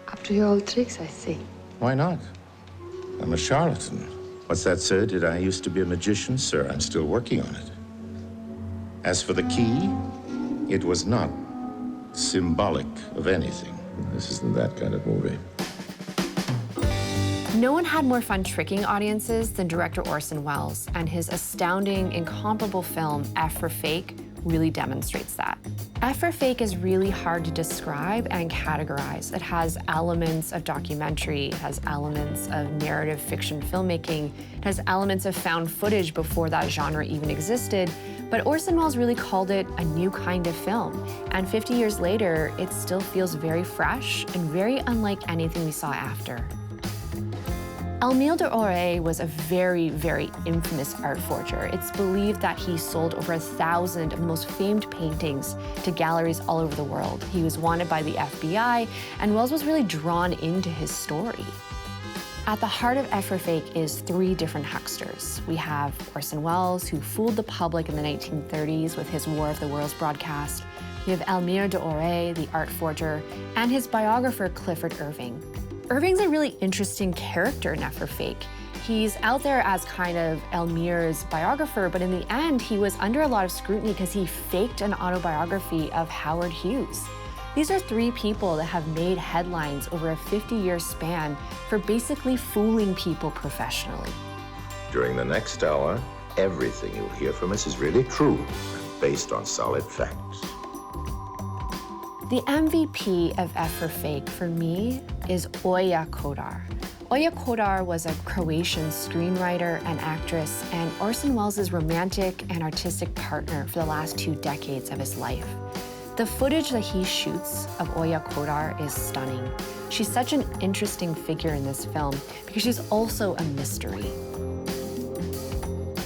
Up to your old tricks, I see. Why not? I'm a charlatan. What's that, sir? Did I used to be a magician? Sir, I'm still working on it. As for the key, it was not symbolic of anything. This isn't that kind of movie. No one had more fun tricking audiences than director Orson Welles, and his astounding, incomparable film, F for Fake, really demonstrates that. F for Fake is really hard to describe and categorize. It has elements of documentary, it has elements of narrative fiction filmmaking, it has elements of found footage before that genre even existed, but Orson Welles really called it a new kind of film. And 50 years later, it still feels very fresh and very unlike anything we saw after. Almir de Oré was a very, very infamous art forger. It's believed that he sold over 1,000 of the most famed paintings to galleries all over the world. He was wanted by the FBI, and Welles was really drawn into his story. At the heart of F for Fake is three different hucksters. We have Orson Welles, who fooled the public in the 1930s with his War of the Worlds broadcast. We have Almir de Oré, the art forger, and his biographer, Clifford Irving. Irving's a really interesting character in F for Fake. He's out there as kind of Almir's biographer, but in the end, he was under a lot of scrutiny because he faked an autobiography of Howard Hughes. These are three people that have made headlines over a 50-year span for basically fooling people professionally. During the next hour, everything you'll hear from us is really true, based on solid facts. The MVP of F for Fake, for me, is Oya Kodar. Oya Kodar was a Croatian screenwriter and actress, and Orson Welles' romantic and artistic partner for the last 2 decades of his life. The footage that he shoots of Oya Kodar is stunning. She's such an interesting figure in this film because she's also a mystery.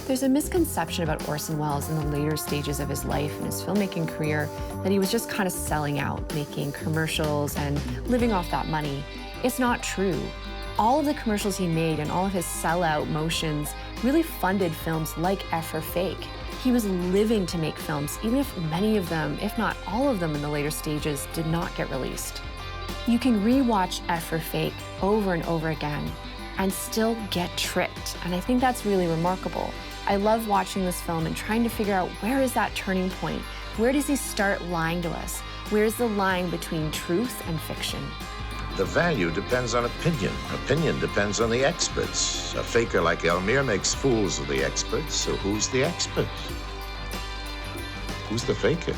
There's a misconception about Orson Welles in the later stages of his life and his filmmaking career that he was just kind of selling out, making commercials and living off that money. It's not true. All of the commercials he made and all of his sellout motions really funded films like F for Fake. He was living to make films, even if many of them, if not all of them in the later stages, did not get released. You can rewatch F for Fake over and over again and still get tricked, and I think that's really remarkable. I love watching this film and trying to figure out where is that turning point? Where does he start lying to us? Where's the line between truth and fiction? The value depends on opinion. Opinion depends on the experts. A faker like Almir makes fools of the experts, so who's the expert? Who's the faker?